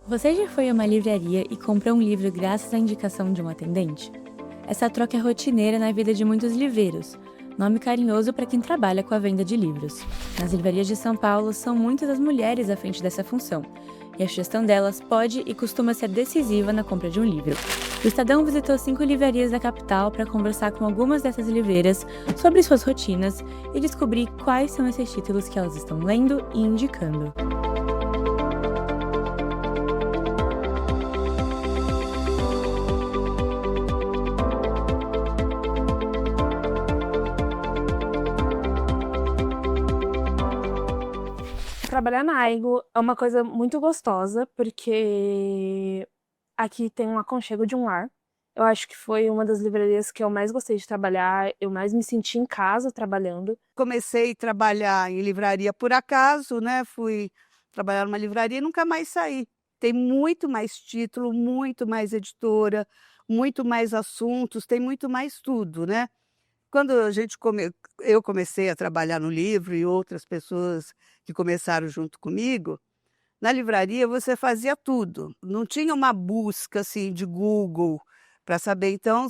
Você já foi a uma livraria e comprou um livro graças à indicação de um atendente? Essa troca é rotineira na vida de muitos livreiros, nome carinhoso para quem trabalha com a venda de livros. Nas livrarias de São Paulo, são muitas as mulheres à frente dessa função, e a gestão delas pode e costuma ser decisiva na compra de um livro. O Estadão visitou 5 livrarias da capital para conversar com algumas dessas livreiras sobre suas rotinas e descobrir quais são esses títulos que elas estão lendo e indicando. Trabalhar na Aigo é uma coisa muito gostosa, porque aqui tem um aconchego de um lar. Eu acho que foi uma das livrarias que eu mais gostei de trabalhar, eu mais me senti em casa trabalhando. Comecei a trabalhar em livraria por acaso, né, fui trabalhar numa livraria e nunca mais saí. Tem muito mais título, muito mais editora, muito mais assuntos, tem muito mais tudo, né. Quando eu comecei a trabalhar no livro e outras pessoas que começaram junto comigo, na livraria você fazia tudo, não tinha uma busca, assim, de Google para saber, então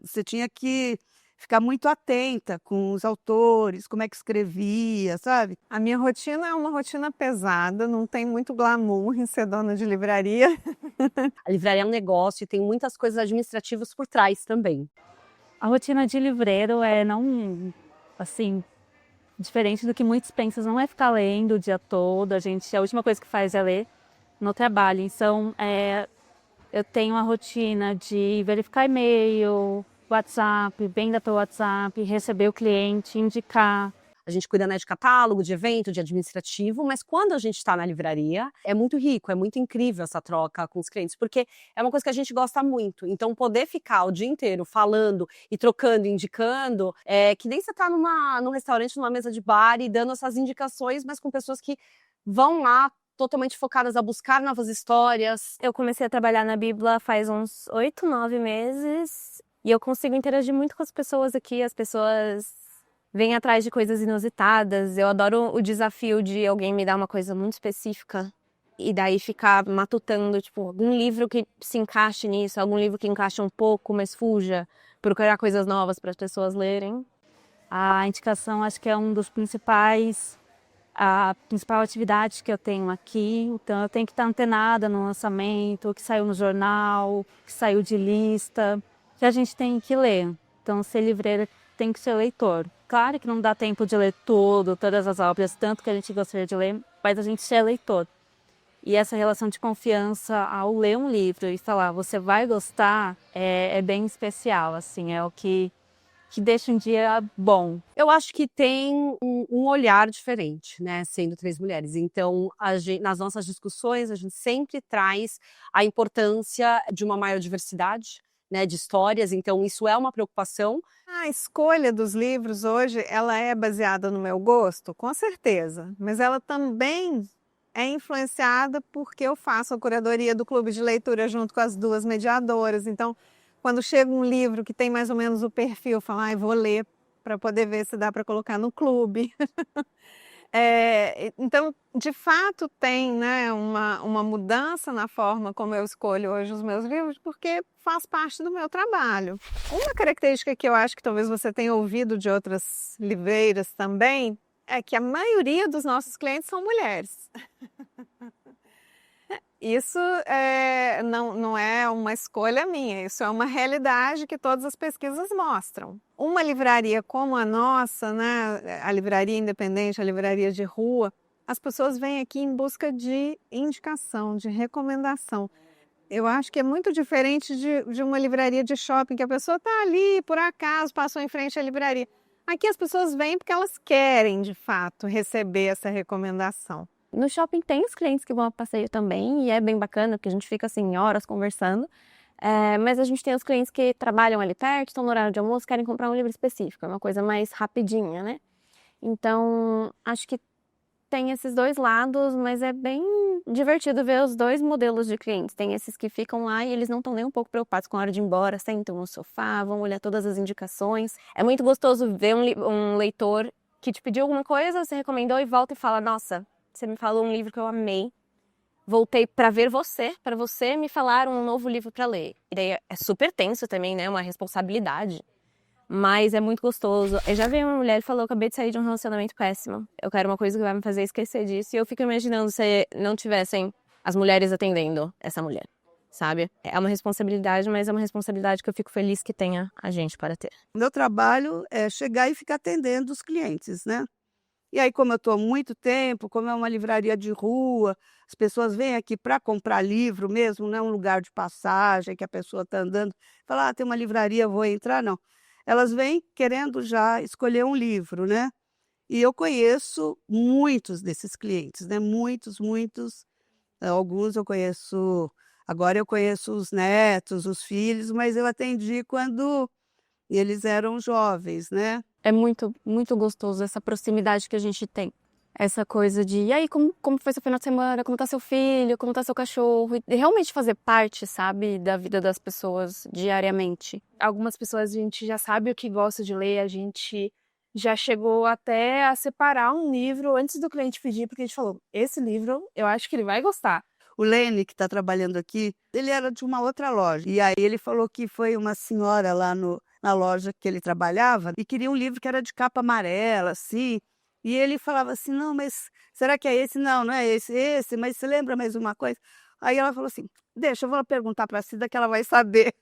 você tinha que ficar muito atenta com os autores, como é que escrevia, sabe. A minha rotina é uma rotina pesada, não tem muito glamour em ser dona de livraria. A livraria é um negócio e tem muitas coisas administrativas por trás também. A rotina de livreiro é não, assim, diferente do que muitos pensam, não é ficar lendo o dia todo, a última coisa que faz é ler no trabalho. Então, eu tenho a rotina de verificar e-mail, WhatsApp, venda pelo WhatsApp, receber o cliente, indicar. A gente cuida, né, de catálogo, de evento, de administrativo, mas quando a gente está na livraria, é muito rico, é muito incrível essa troca com os clientes, porque é uma coisa que a gente gosta muito. Então, poder ficar o dia inteiro falando e trocando, indicando, é que nem você está num restaurante, numa mesa de bar e dando essas indicações, mas com pessoas que vão lá totalmente focadas a buscar novas histórias. Eu comecei a trabalhar na Bibla faz uns 8, 9 meses e eu consigo interagir muito com as pessoas aqui, as pessoas vêm atrás de coisas inusitadas. Eu adoro o desafio de alguém me dar uma coisa muito específica e daí ficar matutando, tipo, algum livro que se encaixe nisso, algum livro que encaixe um pouco, mas fuja, procurar coisas novas para as pessoas lerem. A indicação acho que é a principal atividade que eu tenho aqui, então eu tenho que estar antenada no lançamento, o que saiu no jornal, o que saiu de lista, que a gente tem que ler. Então, ser livreira tem que ser leitor. Claro que não dá tempo de ler todas as obras, tanto que a gente gostaria de ler, mas a gente é leitor. E essa relação de confiança ao ler um livro e falar, você vai gostar, é bem especial, assim, é o que deixa um dia bom. Eu acho que tem um olhar diferente, né, sendo 3 mulheres. Então, nas nossas discussões, a gente sempre traz a importância de uma maior diversidade, né, de histórias, então isso é uma preocupação. A escolha dos livros hoje, ela é baseada no meu gosto? Com certeza, mas ela também é influenciada porque eu faço a curadoria do clube de leitura junto com as 2 mediadoras. Então, quando chega um livro que tem mais ou menos o perfil, eu falo, vou ler para poder ver se dá para colocar no clube. Então, de fato, tem, né, uma mudança na forma como eu escolho hoje os meus livros, porque faz parte do meu trabalho. Uma característica que eu acho que talvez você tenha ouvido de outras livreiras também, é que a maioria dos nossos clientes são mulheres. Isso não é uma escolha minha, isso é uma realidade que todas as pesquisas mostram. Uma livraria como a nossa, né, a livraria independente, a livraria de rua, as pessoas vêm aqui em busca de indicação, de recomendação. Eu acho que é muito diferente de uma livraria de shopping, que a pessoa está ali, por acaso, passou em frente à livraria. Aqui as pessoas vêm porque elas querem, de fato, receber essa recomendação. No shopping tem os clientes que vão a passeio também, e é bem bacana, porque a gente fica assim horas conversando. Mas a gente tem os clientes que trabalham ali perto, estão no horário de almoço, querem comprar um livro específico, é uma coisa mais rapidinha, né? Então, acho que tem esses dois lados, mas é bem divertido ver os dois modelos de clientes. Tem esses que ficam lá e eles não estão nem um pouco preocupados com a hora de ir embora, sentam no sofá, vão olhar todas as indicações. É muito gostoso ver um leitor que te pediu alguma coisa, você recomendou e volta e fala, nossa, você me falou um livro que eu amei, voltei para ver você, para você me falar um novo livro para ler. E daí é super tenso também, né? Uma responsabilidade. Mas é muito gostoso. Eu já veio uma mulher e falou: eu acabei de sair de um relacionamento péssimo. Eu quero uma coisa que vai me fazer esquecer disso. E eu fico imaginando se não tivessem as mulheres atendendo essa mulher, sabe? É uma responsabilidade, mas é uma responsabilidade que eu fico feliz que tenha a gente para ter. O meu trabalho é chegar e ficar atendendo os clientes, né? E aí, como eu estou há muito tempo, como é uma livraria de rua, as pessoas vêm aqui para comprar livro mesmo, não é um lugar de passagem que a pessoa está andando, fala, tem uma livraria, vou entrar, não. Elas vêm querendo já escolher um livro, né? E eu conheço muitos desses clientes, né? Muitos, muitos. Alguns eu conheço, agora eu conheço os netos, os filhos, mas eu atendi quando eles eram jovens, né? É muito, muito gostoso essa proximidade que a gente tem. Essa coisa de, e aí, como foi seu final de semana? Como tá seu filho? Como tá seu cachorro? E realmente fazer parte, sabe, da vida das pessoas diariamente. Algumas pessoas a gente já sabe o que gosta de ler, a gente já chegou até a separar um livro antes do cliente pedir, porque a gente falou, esse livro eu acho que ele vai gostar. O Lene, que está trabalhando aqui, ele era de uma outra loja. E aí ele falou que foi uma senhora lá na loja que ele trabalhava e queria um livro que era de capa amarela, assim. E ele falava assim, não, mas será que é esse? Não, não é esse, mas você lembra mais uma coisa? Aí ela falou assim, deixa, eu vou perguntar para a Cida que ela vai saber.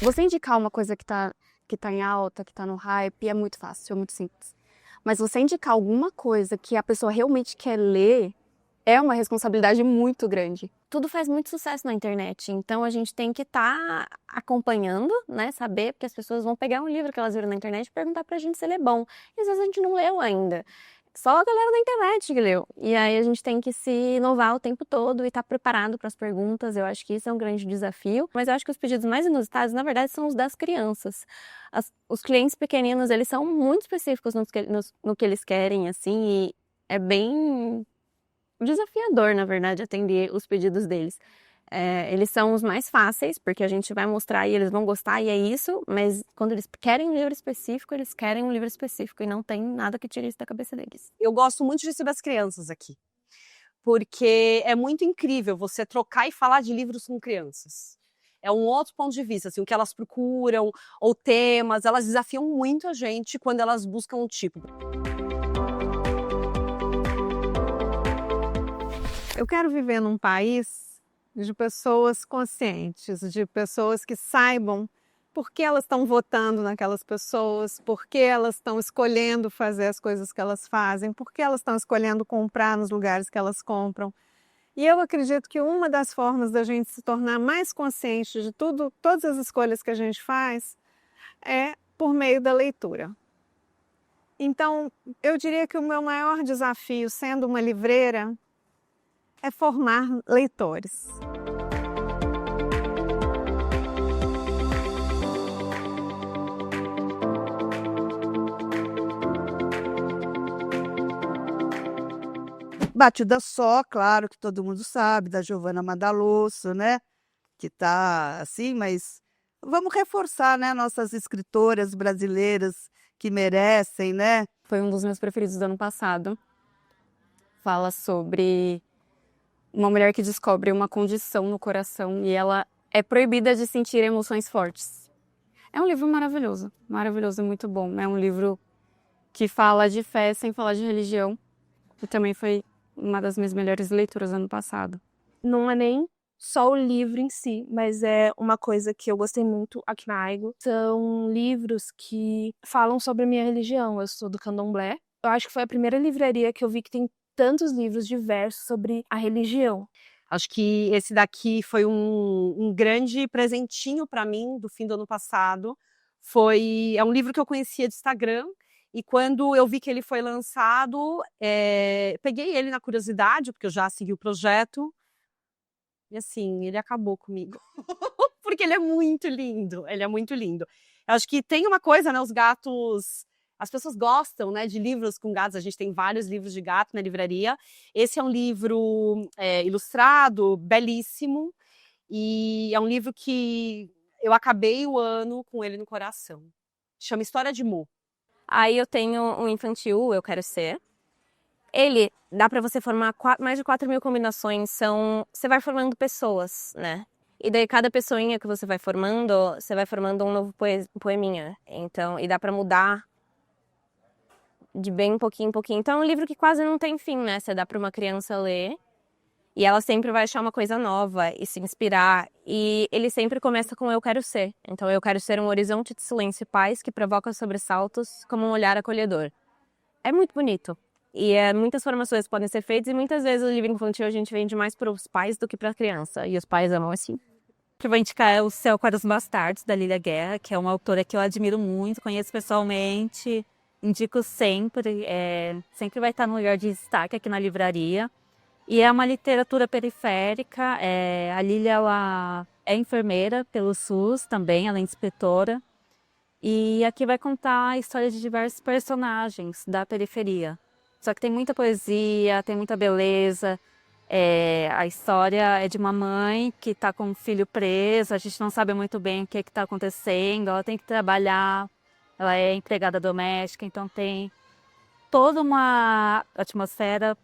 Você indicar uma coisa que tá em alta, que tá no hype, é muito fácil, é muito simples. Mas você indicar alguma coisa que a pessoa realmente quer ler é uma responsabilidade muito grande. Tudo faz muito sucesso na internet, então a gente tem que estar acompanhando, né, saber, porque as pessoas vão pegar um livro que elas viram na internet e perguntar pra gente se ele é bom. E às vezes a gente não leu ainda. Só a galera da internet que leu. E aí a gente tem que se inovar o tempo todo e estar preparado para as perguntas. Eu acho que isso é um grande desafio. Mas eu acho que os pedidos mais inusitados, na verdade, são os das crianças. Os clientes pequeninos, eles são muito específicos no que eles querem, assim, e é bem desafiador, na verdade, atender os pedidos deles. Eles são os mais fáceis, porque a gente vai mostrar e eles vão gostar, e é isso, mas quando eles querem um livro específico, eles querem um livro específico, e não tem nada que tire isso da cabeça deles. Eu gosto muito de receber as crianças aqui, porque é muito incrível você trocar e falar de livros com crianças. É um outro ponto de vista, assim, o que elas procuram, ou temas, elas desafiam muito a gente quando elas buscam um tipo. Eu quero viver num país de pessoas conscientes, de pessoas que saibam por que elas estão votando naquelas pessoas, por que elas estão escolhendo fazer as coisas que elas fazem, por que elas estão escolhendo comprar nos lugares que elas compram. E eu acredito que uma das formas da gente se tornar mais consciente de todas as escolhas que a gente faz, é por meio da leitura. Então, eu diria que o meu maior desafio, sendo uma livreira, é formar leitores. Batida Só, claro que todo mundo sabe, da Giovanna Madalosso, né? Que tá assim, mas vamos reforçar, né? Nossas escritoras brasileiras que merecem, né? Foi um dos meus preferidos do ano passado. Fala sobre uma mulher que descobre uma condição no coração e ela é proibida de sentir emoções fortes. É um livro maravilhoso, maravilhoso, muito bom. É um livro que fala de fé sem falar de religião. E também foi uma das minhas melhores leituras do ano passado. Não é nem só o livro em si, mas é uma coisa que eu gostei muito aqui na Aigo. São livros que falam sobre a minha religião. Eu sou do Candomblé. Eu acho que foi a primeira livraria que eu vi que tem tantos livros diversos sobre a religião. Acho que esse daqui foi um grande presentinho para mim do fim do ano passado. É um livro que eu conhecia de Instagram, e quando eu vi que ele foi lançado, peguei ele na curiosidade, porque eu já segui o projeto, e assim, ele acabou comigo. Porque ele é muito lindo, ele é muito lindo. Eu acho que tem uma coisa, né, os gatos as pessoas gostam, né, de livros com gatos. A gente tem vários livros de gato na livraria. Esse é um livro ilustrado, belíssimo. E é um livro que eu acabei o ano com ele no coração. Chama História de Mo. Aí eu tenho um infantil, Eu Quero Ser. Ele dá para você formar mais de 4.000 combinações. Você vai formando pessoas, né? E daí cada pessoinha que você vai formando um novo poeminha. Então, e dá para mudar de bem pouquinho em pouquinho. Então é um livro que quase não tem fim, né? Você dá para uma criança ler e ela sempre vai achar uma coisa nova e se inspirar. E ele sempre começa com Eu Quero Ser. Então eu quero ser um horizonte de silêncio e paz que provoca sobressaltos como um olhar acolhedor. É muito bonito. E muitas formações podem ser feitas e muitas vezes o livro infantil a gente vende mais para os pais do que para a criança. E os pais amam assim. O que eu vou indicar é O Céu para os Bastardos, da Lília Guerra, que é uma autora que eu admiro muito, conheço pessoalmente, indico sempre, sempre vai estar no lugar de destaque aqui na livraria. E é uma literatura periférica, a Lília ela é enfermeira pelo SUS também, ela é inspetora. E aqui vai contar a história de diversos personagens da periferia. Só que tem muita poesia, tem muita beleza. A história é de uma mãe que está com um filho preso, a gente não sabe muito bem o que está acontecendo, ela tem que trabalhar, ela é empregada doméstica, então tem toda uma atmosfera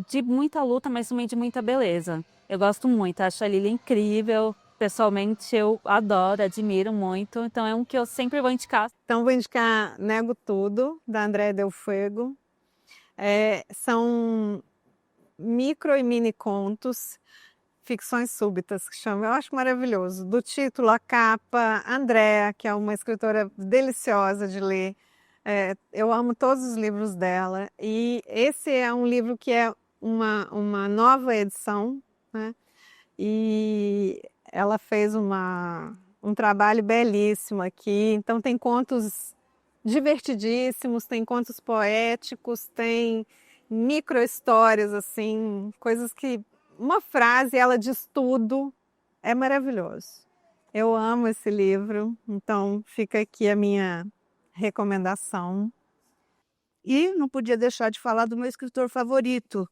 de muita luta, mas também de muita beleza. Eu gosto muito, acho a Lília incrível, pessoalmente eu adoro, admiro muito, então é um que eu sempre vou indicar. Então, vou indicar Nego Tudo, da Andréa Del Fuego. São micro e mini contos, ficções súbitas, que chama. Eu acho maravilhoso. Do título, a capa, Andréa, que é uma escritora deliciosa de ler. Eu amo todos os livros dela. E esse é um livro que é uma nova edição, né? E ela fez um trabalho belíssimo aqui. Então, tem contos divertidíssimos, tem contos poéticos, tem micro-histórias, assim, coisas que... Uma frase, ela diz tudo. É maravilhoso. Eu amo esse livro, então fica aqui a minha recomendação. E não podia deixar de falar do meu escritor favorito,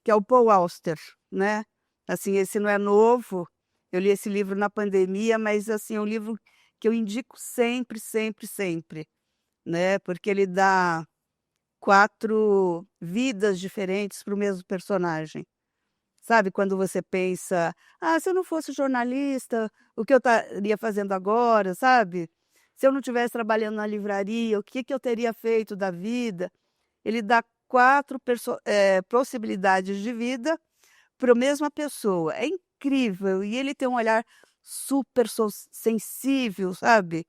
que é o Paul Auster, né? Assim, esse não é novo, eu li esse livro na pandemia, mas assim, é um livro que eu indico sempre, sempre, sempre, né? Porque ele dá 4 vidas diferentes para o mesmo personagem. Sabe, quando você pensa, se eu não fosse jornalista, o que eu estaria fazendo agora, sabe? Se eu não estivesse trabalhando na livraria, o que eu teria feito da vida? Ele dá 4 possibilidades de vida para a mesma pessoa. É incrível. E ele tem um olhar super sensível, sabe?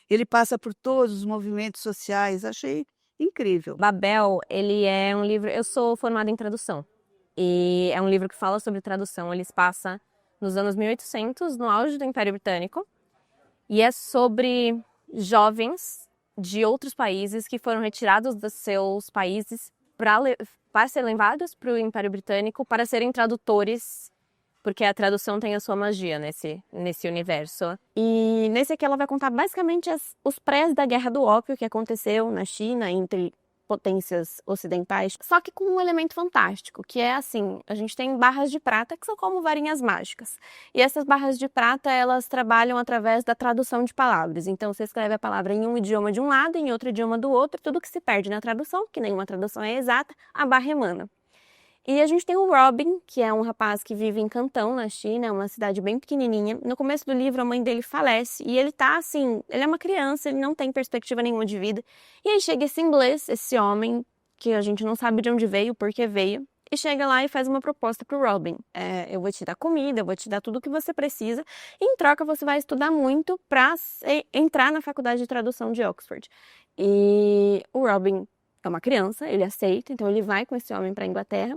Ele passa por todos os movimentos sociais. Achei incrível. Babel, ele é um livro... Eu sou formada em tradução. E é um livro que fala sobre tradução. Ele se passa nos anos 1800, no auge do Império Britânico. E é sobre jovens de outros países que foram retirados dos seus países para serem levados para o Império Britânico para serem tradutores, porque a tradução tem a sua magia nesse universo. E nesse aqui ela vai contar basicamente os prés da Guerra do Ópio que aconteceu na China entre potências ocidentais, só que com um elemento fantástico, que é assim, a gente tem barras de prata que são como varinhas mágicas. E essas barras de prata, elas trabalham através da tradução de palavras. Então você escreve a palavra em um idioma de um lado, em outro idioma do outro, tudo que se perde na tradução, que nenhuma tradução é exata, a barra emana. E a gente tem o Robin, que é um rapaz que vive em Cantão, na China, é uma cidade bem pequenininha. No começo do livro, a mãe dele falece e ele tá assim, ele é uma criança, ele não tem perspectiva nenhuma de vida. E aí chega esse inglês, esse homem, que a gente não sabe de onde veio, por que veio, e chega lá e faz uma proposta pro Robin. Eu vou te dar comida, eu vou te dar tudo o que você precisa, e em troca você vai estudar muito para entrar na faculdade de tradução de Oxford. E o Robin é uma criança, ele aceita, então ele vai com esse homem para a Inglaterra,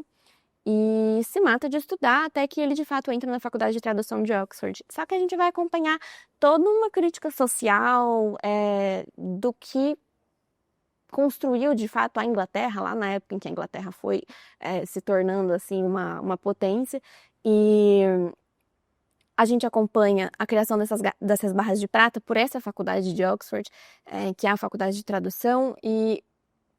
e se mata de estudar até que ele de fato entra na faculdade de tradução de Oxford. Só que a gente vai acompanhar toda uma crítica social do que construiu de fato a Inglaterra, lá na época em que a Inglaterra foi se tornando assim uma potência. E A gente acompanha a criação dessas barras de prata por essa faculdade de Oxford, que é a faculdade de tradução, e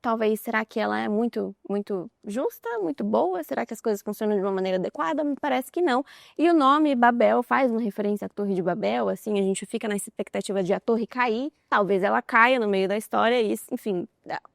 talvez, será que ela é muito, muito justa, muito boa? Será que as coisas funcionam de uma maneira adequada? Me parece que não. E o nome Babel faz uma referência à Torre de Babel, assim, a gente fica na expectativa de a torre cair, talvez ela caia no meio da história, e, enfim,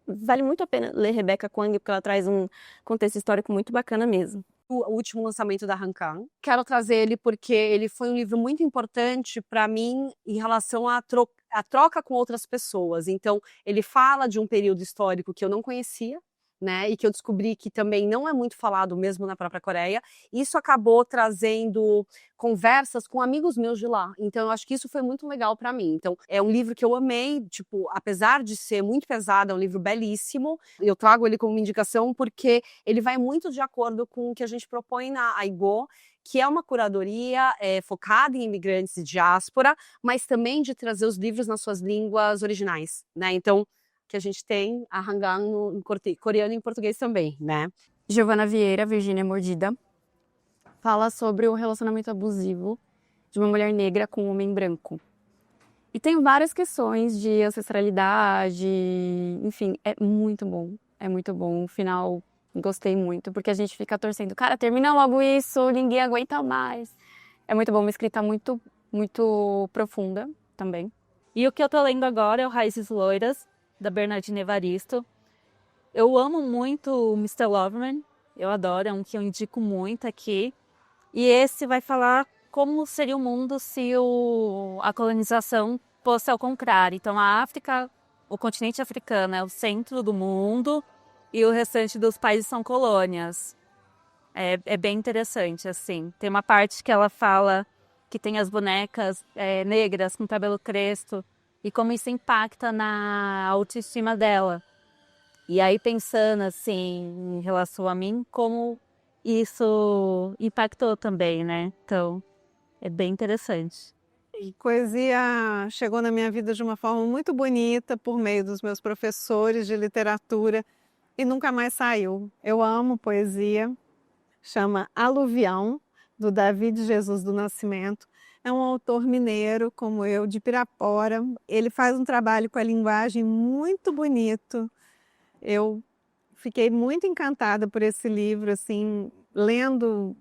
vale muito a pena ler Rebecca Kuang, porque ela traz um contexto histórico muito bacana mesmo. O último lançamento da Han Kang. Quero trazer ele porque ele foi um livro muito importante para mim em relação à troca com outras pessoas. Então, ele fala de um período histórico que eu não conhecia, né, e que eu descobri que também não é muito falado mesmo na própria Coreia. Isso acabou trazendo conversas com amigos meus de lá. Então, eu acho que isso foi muito legal para mim. Então, é um livro que eu amei, tipo, apesar de ser muito pesado, é um livro belíssimo. Eu trago ele como uma indicação porque ele vai muito de acordo com o que a gente propõe na Aigo, que é uma curadoria focada em imigrantes e diáspora, mas também de trazer os livros nas suas línguas originais, né? Então, que a gente tem a Hanggang no coreano e em português também, né? Giovana Vieira, Virgínia Mordida, fala sobre o relacionamento abusivo de uma mulher negra com um homem branco. E tem várias questões de ancestralidade, enfim, é muito bom. É muito bom, o final gostei muito, porque a gente fica torcendo, cara, termina logo isso, ninguém aguenta mais. É muito bom, uma escrita muito, muito profunda também. E o que eu tô lendo agora é o Raízes Loiras, da Bernardina Evaristo. Eu amo muito o Mr. Loverman, eu adoro, é um que eu indico muito aqui. E esse vai falar como seria o mundo se a colonização fosse ao contrário. Então a África, o continente africano é o centro do mundo e o restante dos países são colônias. É bem interessante, assim. Tem uma parte que ela fala que tem as bonecas negras com cabelo crespo e como isso impacta na autoestima dela. E aí pensando assim, em relação a mim, como isso impactou também, né? Então, é bem interessante. E poesia chegou na minha vida de uma forma muito bonita por meio dos meus professores de literatura e nunca mais saiu. Eu amo poesia, chama Aluvião, do David Jesus do Nascimento. É um autor mineiro, como eu, de Pirapora. Ele faz um trabalho com a linguagem muito bonito. Eu fiquei muito encantada por esse livro, assim, lendo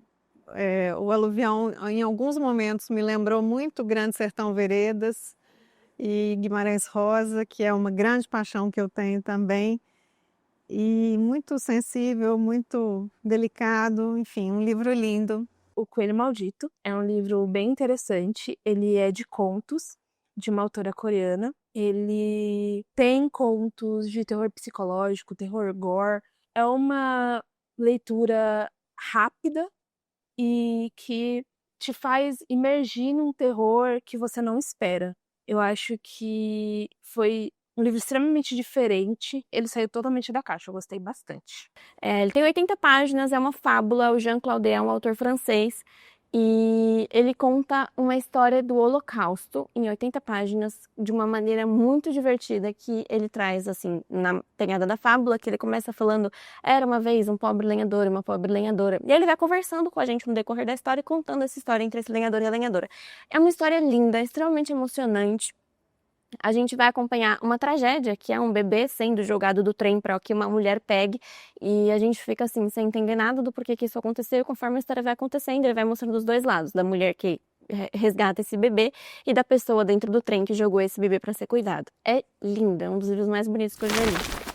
o Aluvião, em alguns momentos me lembrou muito Grande Sertão Veredas e Guimarães Rosa, que é uma grande paixão que eu tenho também. E muito sensível, muito delicado, enfim, um livro lindo. O Coelho Maldito é um livro bem interessante. Ele é de contos, de uma autora coreana. Ele tem contos de terror psicológico, terror gore. É uma leitura rápida e que te faz imergir num terror que você não espera. Eu acho que foi um livro extremamente diferente. Ele saiu totalmente da caixa, eu gostei bastante. Ele tem 80 páginas, é uma fábula. O Jean Claudet é um autor francês e ele conta uma história do Holocausto em 80 páginas de uma maneira muito divertida que ele traz, assim, na pegada da fábula, que ele começa falando: era uma vez um pobre lenhador e uma pobre lenhadora. E ele vai conversando com a gente no decorrer da história e contando essa história entre esse lenhador e a lenhadora. É uma história linda, extremamente emocionante. A gente vai acompanhar uma tragédia, que é um bebê sendo jogado do trem para que uma mulher pegue, e a gente fica assim, sem entender nada do porquê que isso aconteceu, e conforme a história vai acontecendo, ele vai mostrando os dois lados, da mulher que resgata esse bebê e da pessoa dentro do trem que jogou esse bebê para ser cuidado. É linda, é um dos livros mais bonitos que eu já li.